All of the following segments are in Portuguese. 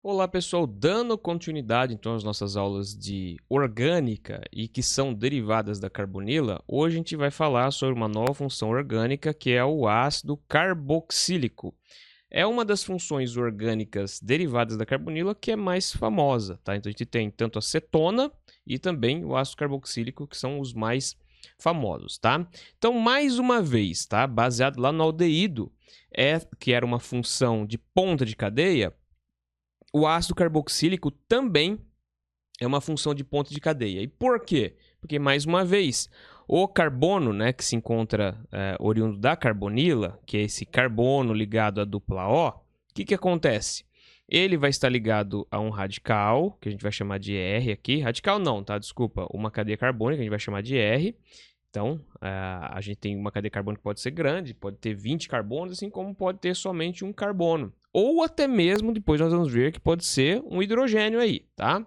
Olá pessoal, dando continuidade então às nossas aulas de orgânica e que são derivadas da carbonila, hoje a gente vai falar sobre uma nova função orgânica que é o ácido carboxílico. É uma das funções orgânicas derivadas da carbonila que é mais famosa, tá? Então a gente tem tanto a cetona e também o ácido carboxílico, que são os mais famosos, tá? Então, mais uma vez, tá? Baseado lá no aldeído, que era uma função de ponta de cadeia, o ácido carboxílico também é uma função de ponta de cadeia. E por quê? Porque, mais uma vez, o carbono, né, que se encontra oriundo da carbonila, que é esse carbono ligado à dupla O, o que acontece? Ele vai estar ligado a um radical, que a gente vai chamar de R aqui. Radical não, tá? Desculpa. Uma cadeia carbônica, que a gente vai chamar de R. Então, a gente tem uma cadeia carbônica que pode ser grande, pode ter 20 carbonos, assim como pode ter somente um carbono. Ou até mesmo, depois nós vamos ver que pode ser um hidrogênio aí, tá?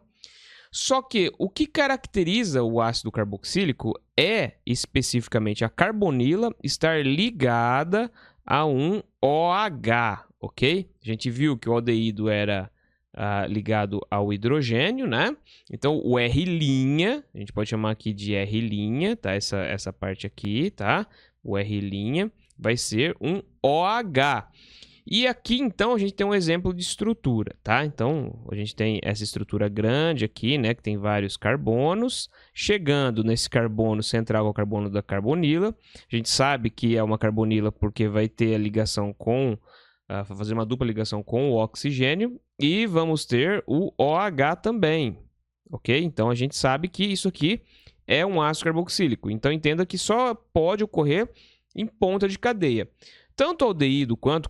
Só que o que caracteriza o ácido carboxílico é especificamente a carbonila estar ligada a um OH, ok? A gente viu que o aldeído era ligado ao hidrogênio, né? Então o R', a gente pode chamar aqui de R', tá? Essa parte aqui, tá? O R' vai ser um OH. E aqui, então, a gente tem um exemplo de estrutura, tá? Então, a gente tem essa estrutura grande aqui, né? Que tem vários carbonos. Chegando nesse carbono central ao carbono da carbonila. A gente sabe que é uma carbonila porque vai ter a ligação com... fazer uma dupla ligação com o oxigênio. E vamos ter o OH também, ok? Então, a gente sabe que isso aqui é um ácido carboxílico. Então, entenda que só pode ocorrer em ponta de cadeia. Tanto o aldeído quanto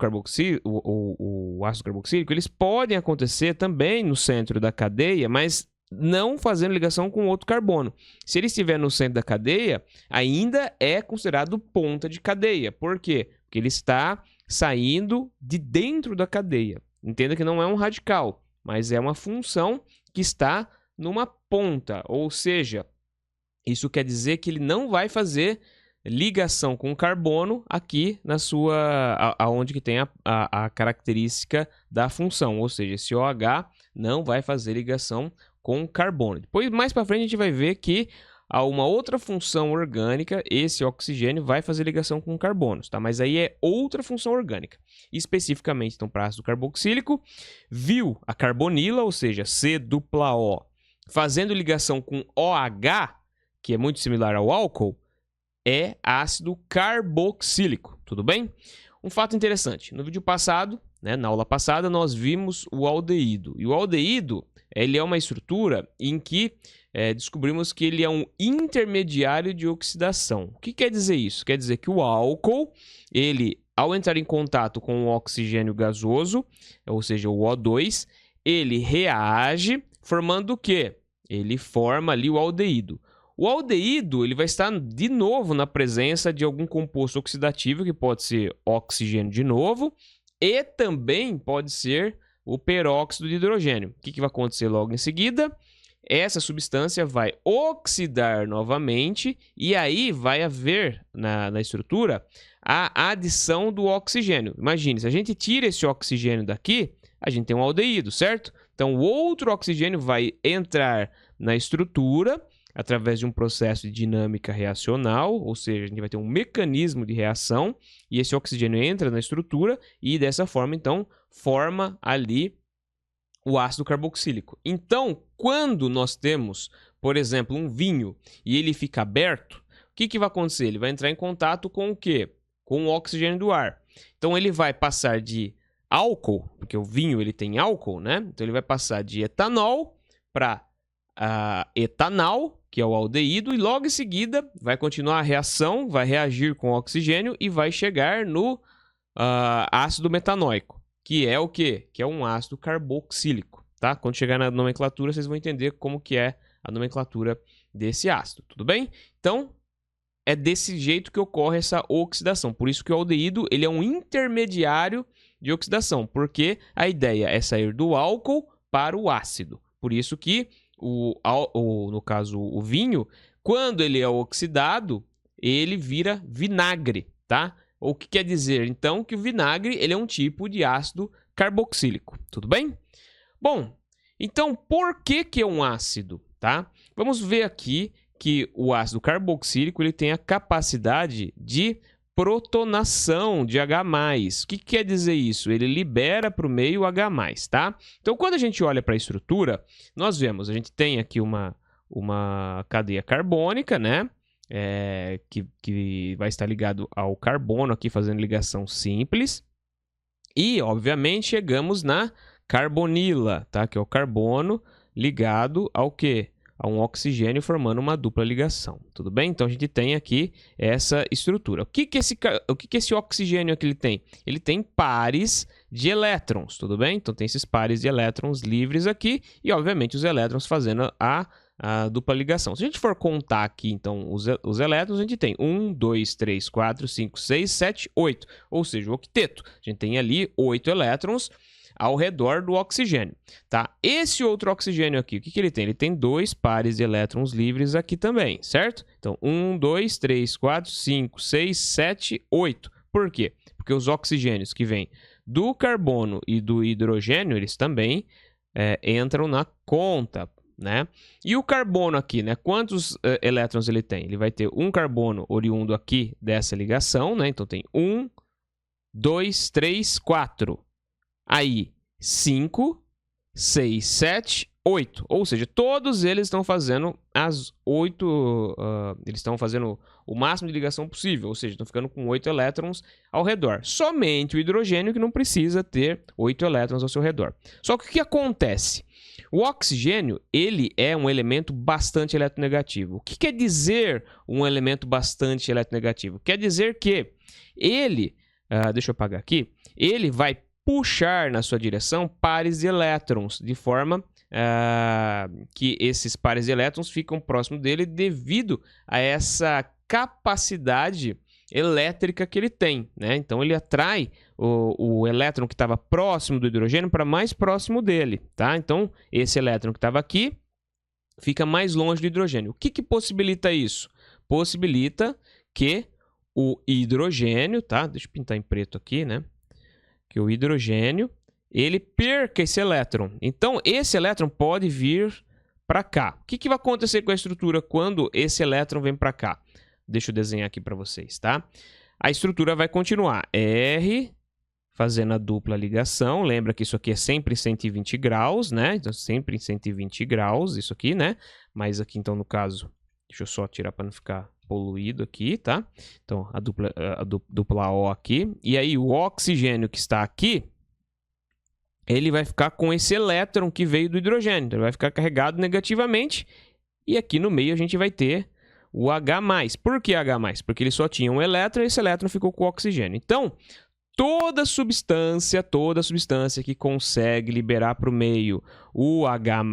o ácido carboxílico, eles podem acontecer também no centro da cadeia, mas não fazendo ligação com outro carbono. Se ele estiver no centro da cadeia, ainda é considerado ponta de cadeia. Por quê? Porque ele está saindo de dentro da cadeia. Entenda que não é um radical, mas é uma função que está numa ponta, ou seja, isso quer dizer que ele não vai fazer ligação com carbono aqui na sua aonde que tem a característica da função, ou seja, esse OH não vai fazer ligação com carbono. Depois, mais para frente, a gente vai ver que há uma outra função orgânica, esse oxigênio vai fazer ligação com carbonos, tá? Mas aí é outra função orgânica. Especificamente, então, para ácido carboxílico, viu a carbonila, ou seja, C-O, fazendo ligação com OH, que é muito similar ao álcool, é ácido carboxílico, tudo bem? Um fato interessante, no vídeo passado, né, na aula passada, nós vimos o aldeído. E o aldeído, ele é uma estrutura em que descobrimos que ele é um intermediário de oxidação. O que quer dizer isso? Quer dizer que o álcool, ele, ao entrar em contato com o oxigênio gasoso, ou seja, o O2, ele reage formando o quê? Ele forma ali o aldeído. O aldeído ele vai estar de novo na presença de algum composto oxidativo, que pode ser oxigênio de novo, e também pode ser o peróxido de hidrogênio. O que vai acontecer logo em seguida? Essa substância vai oxidar novamente e aí vai haver na estrutura a adição do oxigênio. Imagine, se a gente tira esse oxigênio daqui, a gente tem um aldeído, certo? Então, o outro oxigênio vai entrar na estrutura através de um processo de dinâmica reacional, ou seja, a gente vai ter um mecanismo de reação e esse oxigênio entra na estrutura e dessa forma, então, forma ali o ácido carboxílico. Então, quando nós temos, por exemplo, um vinho e ele fica aberto, o que vai acontecer? Ele vai entrar em contato com o quê? Com o oxigênio do ar. Então, ele vai passar de álcool, porque o vinho ele tem álcool, né? Então, ele vai passar de etanol para etanal, que é o aldeído, e logo em seguida vai continuar a reação, vai reagir com o oxigênio e vai chegar no ácido metanóico, que é o quê? Que é um ácido carboxílico, tá? Quando chegar na nomenclatura, vocês vão entender como que é a nomenclatura desse ácido, tudo bem? Então, é desse jeito que ocorre essa oxidação. Por isso que o aldeído ele é um intermediário de oxidação, porque a ideia é sair do álcool para o ácido. Por isso que no caso, o vinho, quando ele é oxidado, ele vira vinagre, tá? O que quer dizer, então, que o vinagre ele é um tipo de ácido carboxílico, tudo bem? Bom, então por que que é um ácido, tá? Vamos ver aqui que o ácido carboxílico ele tem a capacidade de protonação de H+. O que quer dizer isso? Ele libera para o meio H+, tá? Então, quando a gente olha para a estrutura, nós vemos, a gente tem aqui uma cadeia carbônica, né? Que vai estar ligado ao carbono aqui, fazendo ligação simples. E, obviamente, chegamos na carbonila, tá? Que é o carbono ligado ao quê? A um oxigênio formando uma dupla ligação, tudo bem? Então, a gente tem aqui essa estrutura. O que esse oxigênio aqui ele tem? Ele tem pares de elétrons, tudo bem? Então, tem esses pares de elétrons livres aqui e, obviamente, os elétrons fazendo a dupla ligação. Se a gente for contar aqui, então, os elétrons, a gente tem 1, 2, 3, 4, 5, 6, 7, 8. Ou seja, o octeto. A gente tem ali 8 elétrons ao redor do oxigênio, tá? Esse outro oxigênio aqui, o que ele tem? Ele tem 2 pares de elétrons livres aqui também, certo? Então, 1, 2, 3, 4, 5, 6, 7, 8. Por quê? Porque os oxigênios que vêm do carbono e do hidrogênio, eles também entram na conta, né? E o carbono aqui, né? Quantos elétrons ele tem? Ele vai ter um carbono oriundo aqui dessa ligação, né? Então, tem 1, 2, 3, 4. Aí, 5, 6, 7, 8. Ou seja, todos eles estão fazendo as 8... eles estão fazendo o máximo de ligação possível. Ou seja, estão ficando com 8 elétrons ao redor. Somente o hidrogênio que não precisa ter 8 elétrons ao seu redor. Só que o que acontece? O oxigênio, ele é um elemento bastante eletronegativo. O que quer dizer um elemento bastante eletronegativo? Quer dizer que ele... deixa eu apagar aqui. Ele vai puxar na sua direção pares de elétrons, de forma que esses pares de elétrons ficam próximo dele devido a essa capacidade elétrica que ele tem, né? Então, ele atrai o elétron que estava próximo do hidrogênio para mais próximo dele, tá? Então, esse elétron que estava aqui fica mais longe do hidrogênio. O que possibilita isso? Possibilita que o hidrogênio, tá? Deixa eu pintar em preto aqui, né? Que o hidrogênio, ele perca esse elétron. Então, esse elétron pode vir para cá. O que vai acontecer com a estrutura quando esse elétron vem para cá? Deixa eu desenhar aqui para vocês, tá? A estrutura vai continuar. R, fazendo a dupla ligação. Lembra que isso aqui é sempre em 120 graus, né? Então, sempre em 120 graus, isso aqui, né? Mas aqui, então, no caso, deixa eu só tirar para não ficar poluído aqui, tá? Então, a dupla O aqui. E aí, o oxigênio que está aqui, ele vai ficar com esse elétron que veio do hidrogênio. Então, ele vai ficar carregado negativamente. E aqui no meio a gente vai ter o H+. Por que H+? Porque ele só tinha um elétron e esse elétron ficou com o oxigênio. Então, toda substância que consegue liberar para o meio o H+,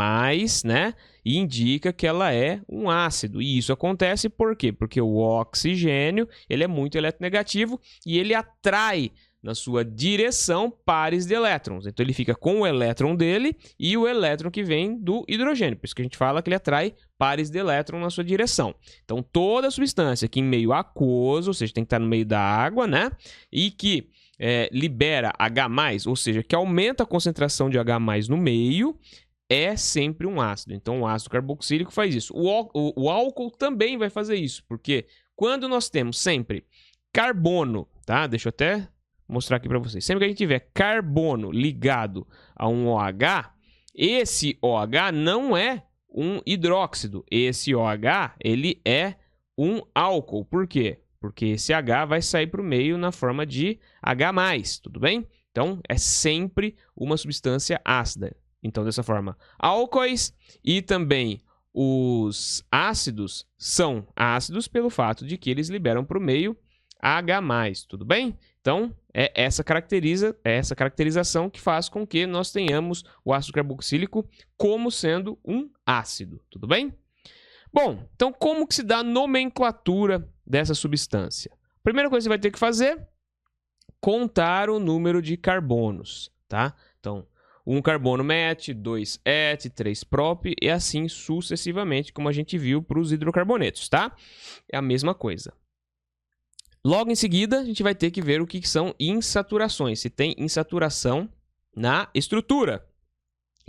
né, indica que ela é um ácido. E isso acontece por quê? Porque o oxigênio ele é muito eletronegativo e ele atrai na sua direção pares de elétrons. Então, ele fica com o elétron dele e o elétron que vem do hidrogênio. Por isso que a gente fala que ele atrai pares de elétron na sua direção. Então, toda substância que em meio aquoso, ou seja, tem que estar no meio da água, né, e que libera H+, ou seja, que aumenta a concentração de H+ no meio, é sempre um ácido. Então, o ácido carboxílico faz isso. O álcool também vai fazer isso, porque quando nós temos sempre carbono, tá? Deixa eu até mostrar aqui para vocês. Sempre que a gente tiver carbono ligado a um OH, esse OH não é um hidróxido. Esse OH, ele é um álcool. Por quê? Porque esse H vai sair para o meio na forma de H+, tudo bem? Então, é sempre uma substância ácida. Então, dessa forma, álcoois e também os ácidos são ácidos pelo fato de que eles liberam para o meio H+, tudo bem? Então, é essa caracterização que faz com que nós tenhamos o ácido carboxílico como sendo um ácido, tudo bem? Bom, então como que se dá a nomenclatura dessa substância? A primeira coisa que você vai ter que fazer, contar o número de carbonos, tá? Então, 1 carbono met, 2 et, 3 prop e assim sucessivamente, como a gente viu para os hidrocarbonetos, tá? É a mesma coisa. Logo em seguida, a gente vai ter que ver o que são insaturações, se tem insaturação na estrutura.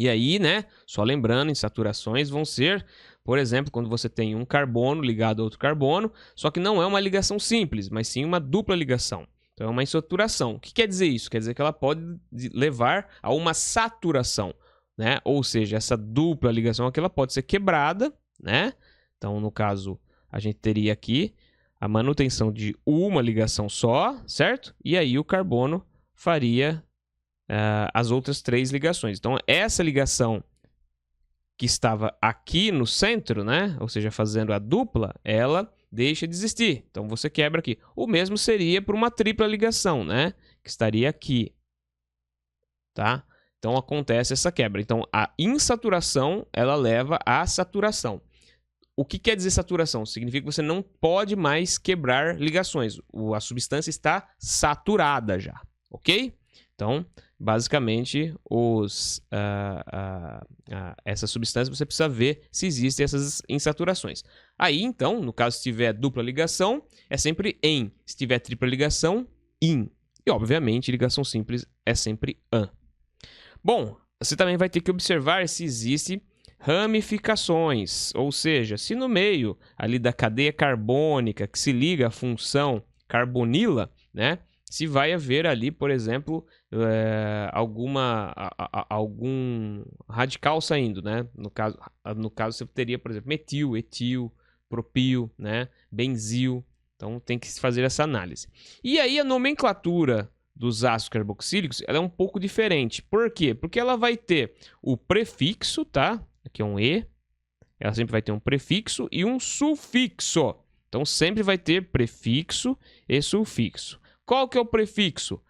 E aí, né, só lembrando, insaturações vão ser, por exemplo, quando você tem um carbono ligado a outro carbono, só que não é uma ligação simples, mas sim uma dupla ligação. Então é uma insaturação. O que quer dizer isso? Quer dizer que ela pode levar a uma saturação, né? Ou seja, essa dupla ligação aqui ela pode ser quebrada, né? Então, no caso, a gente teria aqui a manutenção de uma ligação só, certo? E aí o carbono faria as outras 3 ligações. Então, essa ligação que estava aqui no centro, né? Ou seja, fazendo a dupla, ela deixa de existir. Então, você quebra aqui. O mesmo seria para uma tripla ligação, né? Que estaria aqui, tá? Então, acontece essa quebra. Então, a insaturação, ela leva à saturação. O que quer dizer saturação? Significa que você não pode mais quebrar ligações. A substância está saturada já, ok? Então, basicamente, essa substância você precisa ver se existem essas insaturações. Aí, então, no caso, se tiver dupla ligação, é sempre em. Se tiver tripla ligação, in. E, obviamente, ligação simples é sempre an. Bom, você também vai ter que observar se existe ramificações, ou seja, se no meio ali da cadeia carbônica que se liga à função carbonila, né, se vai haver ali, por exemplo, algum radical saindo, né? No caso você teria, por exemplo, metil, etil, propil, né, benzil. Então tem que fazer essa análise. E aí a nomenclatura dos ácidos carboxílicos ela é um pouco diferente. Por quê? Porque ela vai ter o prefixo, tá? Aqui é um E. Ela sempre vai ter um prefixo e um sufixo. Então sempre vai ter prefixo e sufixo. Qual que é o prefixo?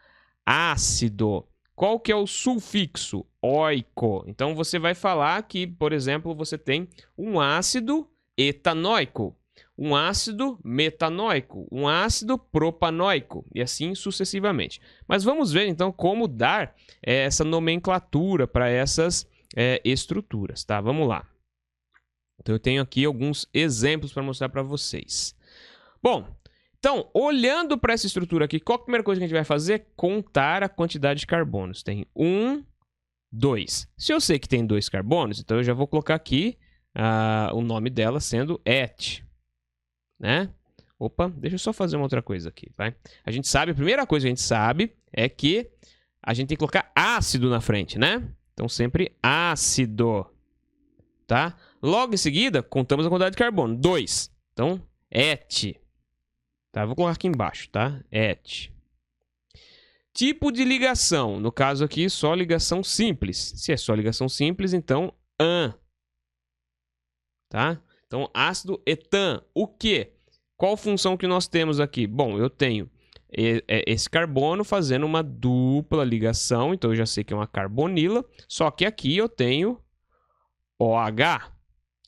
Ácido. Qual que é o sufixo? Oico. Então você vai falar que, por exemplo, você tem um ácido etanóico, um ácido metanóico, um ácido propanóico e assim sucessivamente. Mas vamos ver então como dar essa nomenclatura para essas estruturas, tá? Vamos lá. Então eu tenho aqui alguns exemplos para mostrar para vocês. Bom, então, olhando para essa estrutura aqui, qual a primeira coisa que a gente vai fazer? Contar a quantidade de carbonos. Tem 1, 2. Se eu sei que tem 2 carbonos, então eu já vou colocar aqui o nome dela sendo et, né? Opa, deixa eu só fazer uma outra coisa aqui, vai? A gente sabe, a primeira coisa que a gente sabe é que a gente tem que colocar ácido na frente, né? Então, sempre ácido, tá? Logo em seguida, contamos a quantidade de carbono, 2. Então, et. Tá, vou colocar aqui embaixo, tá? Et. Tipo de ligação. No caso aqui, só ligação simples. Se é só ligação simples, então an. Tá? Então, ácido etan. O quê? Qual função que nós temos aqui? Bom, eu tenho esse carbono fazendo uma dupla ligação. Então, eu já sei que é uma carbonila. Só que aqui eu tenho OH.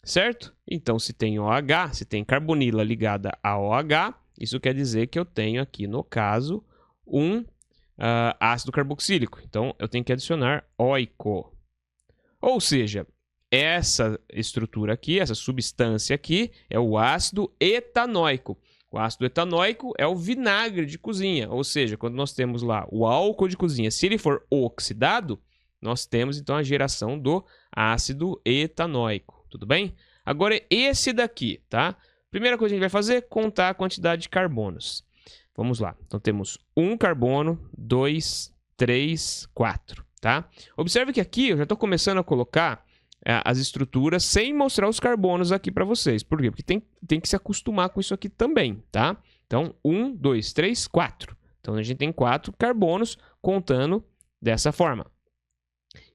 Certo? Então, se tem OH, se tem carbonila ligada a OH, isso quer dizer que eu tenho aqui, no caso, um ácido carboxílico. Então, eu tenho que adicionar oico. Ou seja, essa estrutura aqui, essa substância aqui, é o ácido etanóico. O ácido etanóico é o vinagre de cozinha. Ou seja, quando nós temos lá o álcool de cozinha, se ele for oxidado, nós temos, então, a geração do ácido etanóico. Tudo bem? Agora, esse daqui, tá? Primeira coisa que a gente vai fazer, contar a quantidade de carbonos. Vamos lá. Então, temos 1 carbono, 2, 3, 4, tá? Observe que aqui eu já estou começando a colocar as estruturas sem mostrar os carbonos aqui para vocês. Por quê? Porque tem que se acostumar com isso aqui também, tá? Então, 1, 2, 3, 4. Então, a gente tem 4 carbonos contando dessa forma.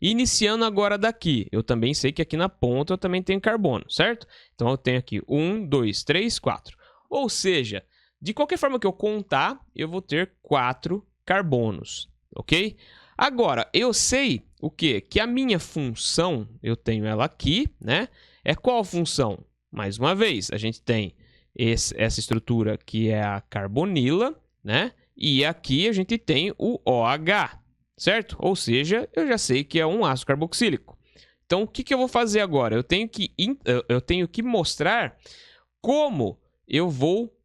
Iniciando agora daqui, eu também sei que aqui na ponta eu também tenho carbono, certo? Então, eu tenho aqui 1, 2, 3, 4. Ou seja, de qualquer forma que eu contar, eu vou ter 4 carbonos, ok? Agora, eu sei o quê? Que a minha função, eu tenho ela aqui, né? É qual função? Mais uma vez, a gente tem essa estrutura que é a carbonila, né? E aqui a gente tem o OH. Certo? Ou seja, eu já sei que é um ácido carboxílico. Então, o que eu vou fazer agora? Eu tenho que mostrar como eu vou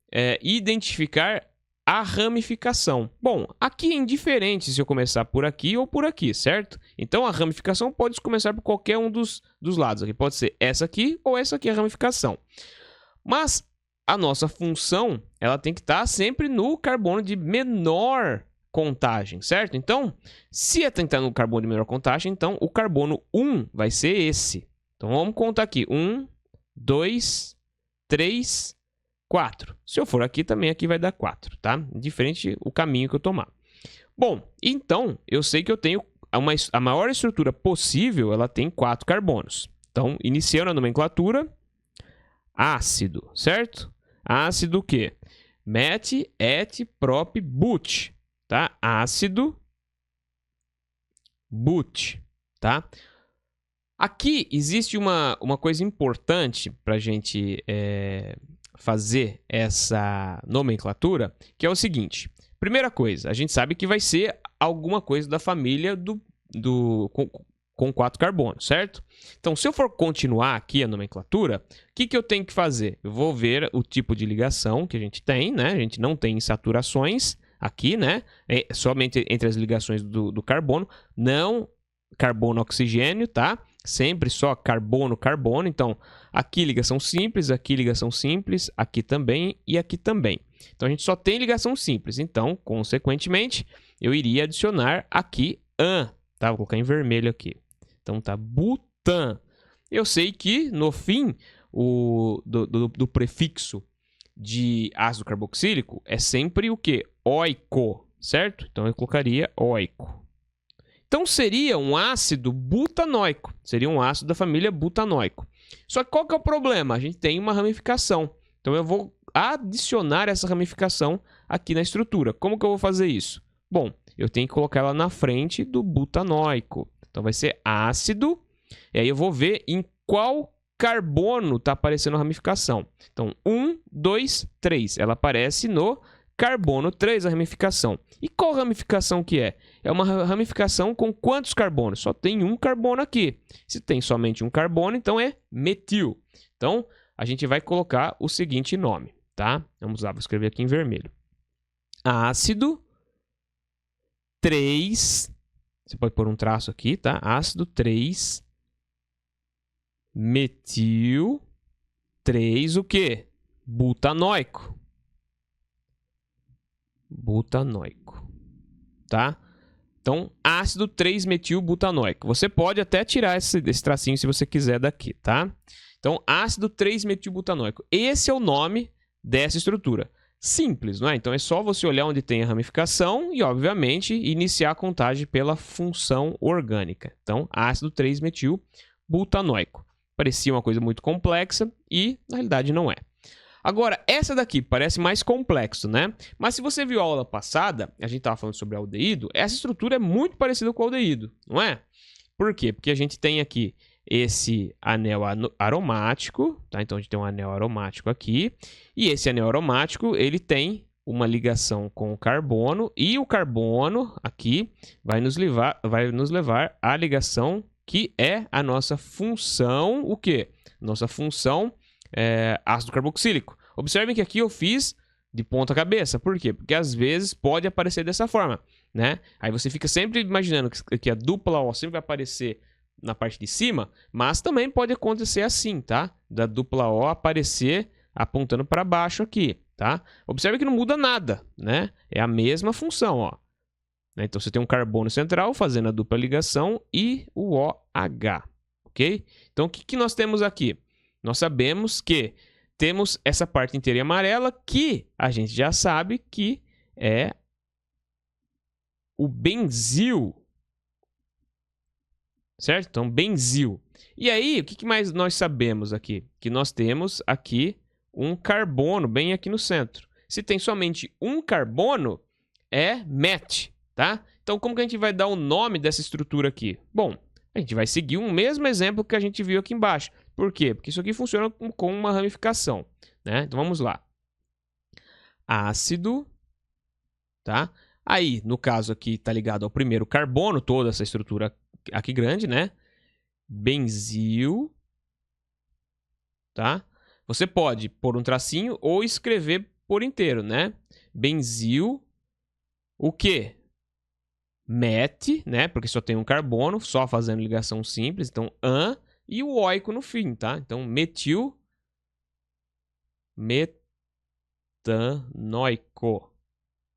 identificar a ramificação. Bom, aqui é indiferente se eu começar por aqui ou por aqui, certo? Então, a ramificação pode começar por qualquer um dos lados aqui. Pode ser essa aqui ou essa aqui a ramificação. Mas a nossa função, ela tem que estar sempre no carbono de menor contagem, certo? Então, se é tentar no carbono de menor contagem, então o carbono 1 vai ser esse. Então, vamos contar aqui. 1, 2, 3, 4. Se eu for aqui, também aqui vai dar 4, tá? Diferente o caminho que eu tomar. Bom, então, eu sei que eu tenho a maior estrutura possível, ela tem 4 carbonos. Então, iniciando a nomenclatura, ácido, certo? Ácido o quê? Met, et, prop, but, tá? Ácido, but, tá? Aqui existe uma coisa importante para a gente fazer essa nomenclatura, que é o seguinte. Primeira coisa, a gente sabe que vai ser alguma coisa da família com 4 carbonos, certo? Então, se eu for continuar aqui a nomenclatura, o que eu tenho que fazer? Eu vou ver o tipo de ligação que a gente tem, né? A gente não tem insaturações aqui, né? É somente entre as ligações do carbono, não carbono-oxigênio, tá? Sempre só carbono-carbono. Então, aqui ligação simples, aqui ligação simples, aqui também e aqui também. Então, a gente só tem ligação simples. Então, consequentemente, eu iria adicionar aqui an, tá? Vou colocar em vermelho aqui. Então, tá butan. Eu sei que, no fim, do prefixo de ácido carboxílico é sempre o quê? Oico, certo? Então, eu colocaria oico. Então, seria um ácido butanoico. Seria um ácido da família butanoico. Só que qual que é o problema? A gente tem uma ramificação. Então, eu vou adicionar essa ramificação aqui na estrutura. Como que eu vou fazer isso? Bom, eu tenho que colocar ela na frente do butanoico. Então, vai ser ácido. E aí, eu vou ver em qual carbono está aparecendo a ramificação. Então, 1, 2, 3. Ela aparece no carbono 3, a ramificação. E qual ramificação que é? É uma ramificação com quantos carbonos? Só tem um carbono aqui. Se tem somente um carbono, então é metil. Então, a gente vai colocar o seguinte nome, tá? Vamos lá, vou escrever aqui em vermelho. Ácido 3, você pode pôr um traço aqui, tá? Ácido 3, metil 3, o quê? Butanoico. Butanoico, tá? Então, ácido 3-metil-butanoico. Você pode até tirar esse tracinho se você quiser daqui, tá? Então, ácido 3-metil-butanoico. Esse é o nome dessa estrutura. Simples, não é? Então, é só você olhar onde tem a ramificação e, obviamente, iniciar a contagem pela função orgânica. Então, ácido 3-metil-butanoico. Parecia uma coisa muito complexa e, na realidade, não é. Agora, essa daqui parece mais complexo, né? Mas se você viu a aula passada, a gente estava falando sobre aldeído, essa estrutura é muito parecida com o aldeído, não é? Por quê? Porque a gente tem aqui esse anel aromático, tá? Então, a gente tem um anel aromático aqui, e esse anel aromático, ele tem uma ligação com o carbono, e o carbono aqui vai nos levar à ligação que é a nossa função, o quê? Nossa função ácido carboxílico. Observem que aqui eu fiz de ponta cabeça. Por quê? Porque às vezes pode aparecer dessa forma, né? Aí você fica sempre imaginando que a dupla O sempre vai aparecer na parte de cima, mas também pode acontecer assim, tá? Da dupla O aparecer apontando para baixo aqui, tá? Observe que não muda nada, né? É a mesma função, ó. Então você tem um carbono central fazendo a dupla ligação e o OH, ok? Então o que nós temos aqui? Nós sabemos que temos essa parte inteira em amarela que a gente já sabe que é o benzil, certo? Então, benzil. E aí, o que mais nós sabemos aqui? Que nós temos aqui um carbono bem aqui no centro. Se tem somente um carbono, é met, tá? Então, como que a gente vai dar o nome dessa estrutura aqui? Bom, a gente vai seguir o mesmo exemplo que a gente viu aqui embaixo. Por quê? Porque isso aqui funciona com uma ramificação, né? Então, vamos lá. Ácido, tá? Aí, no caso aqui, está ligado ao primeiro carbono, toda essa estrutura aqui grande, né? Benzil, tá? Você pode pôr um tracinho ou escrever por inteiro, né? benzil, o quê? Met, né? Porque só tem um carbono, só fazendo ligação simples. Então, an e o oico no fim, tá? Então, metil metanoico.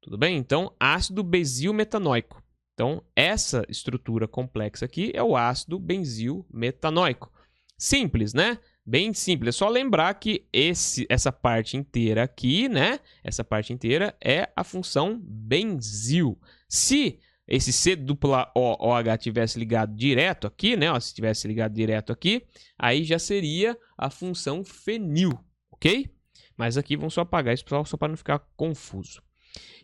Tudo bem? Então, ácido benzilmetanoico. Então, essa estrutura complexa aqui é o ácido benzilmetanoico. Simples, né? Bem simples. É só lembrar que essa parte inteira aqui, né? Essa parte inteira é a função benzil. Se esse C-OH tivesse ligado direto aqui, né? Ó, se tivesse ligado direto aqui, aí já seria a função fenil, ok? Mas aqui vamos só apagar isso só para não ficar confuso.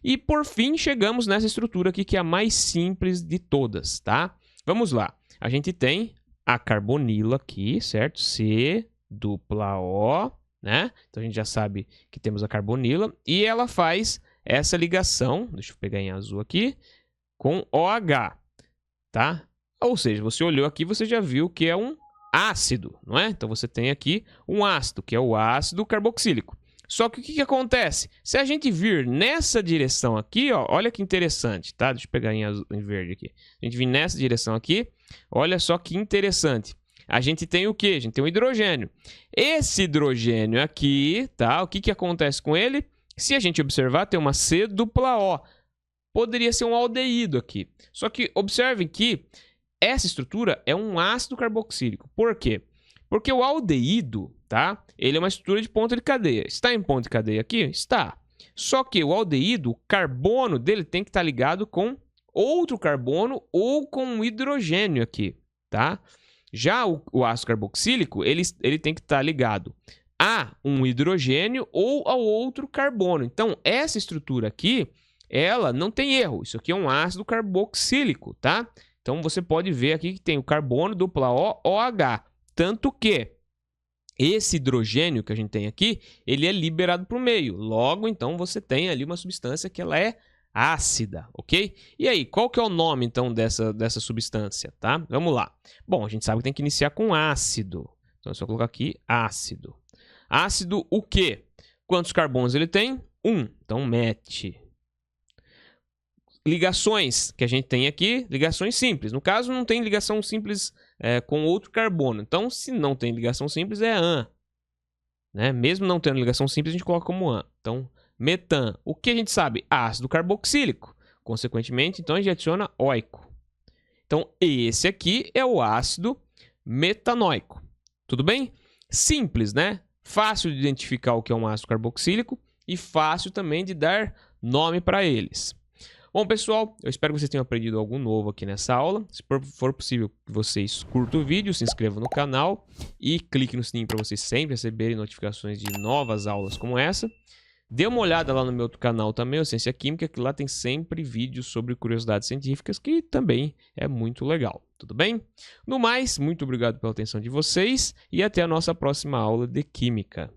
E por fim, chegamos nessa estrutura aqui que é a mais simples de todas, tá? Vamos lá. A gente tem a carbonila aqui, certo? C-O, né? Então a gente já sabe que temos a carbonila e ela faz essa ligação, deixa eu pegar em azul aqui, com OH, tá? Ou seja, você olhou aqui, você já viu que é um ácido, não é? Então você tem aqui um ácido, que é o ácido carboxílico. Só que o que acontece? Se a gente vir nessa direção aqui, ó, olha que interessante, tá? Deixa eu pegar em verde aqui. A gente vir nessa direção aqui, olha só que interessante. A gente tem o quê? A gente tem o hidrogênio. Esse hidrogênio aqui, tá? O que acontece com ele? Se a gente observar, tem uma C-O. Poderia ser um aldeído aqui. Só que observem que essa estrutura é um ácido carboxílico. Por quê? Porque o aldeído, tá? Ele é uma estrutura de ponta de cadeia. Está em ponta de cadeia aqui? Está. Só que o aldeído, o carbono dele tem que estar ligado com outro carbono ou com um hidrogênio aqui, tá? Já o ácido carboxílico, ele tem que estar ligado a um hidrogênio ou ao outro carbono. Então, essa estrutura aqui, ela não tem erro. Isso aqui é um ácido carboxílico, tá? Então, você pode ver aqui que tem o carbono, OH. Tanto que esse hidrogênio que a gente tem aqui, ele é liberado para o meio. Logo, então, você tem ali uma substância que ela é ácida, ok? E aí, qual que é o nome, então, dessa substância, tá? Vamos lá. Bom, a gente sabe que tem que iniciar com ácido. Então, é só colocar aqui ácido. Ácido o quê? Quantos carbonos ele tem? 1. Então, met. Ligações que a gente tem aqui, ligações simples. No caso, não tem ligação simples com outro carbono. Então, se não tem ligação simples, é an. Né? Mesmo não tendo ligação simples, a gente coloca como an. Então, metan. O que a gente sabe? Ácido carboxílico. Consequentemente, então, a gente adiciona oico. Então, esse aqui é o ácido metanoico. Tudo bem? Simples, né? Fácil de identificar o que é um ácido carboxílico e fácil também de dar nome para eles. Bom, pessoal, eu espero que vocês tenham aprendido algo novo aqui nessa aula. Se for possível que vocês curtam o vídeo, se inscrevam no canal e cliquem no sininho para vocês sempre receberem notificações de novas aulas como essa. Dê uma olhada lá no meu outro canal também, o Ciência Química, que lá tem sempre vídeos sobre curiosidades científicas, que também é muito legal. Tudo bem? No mais, muito obrigado pela atenção de vocês e até a nossa próxima aula de Química.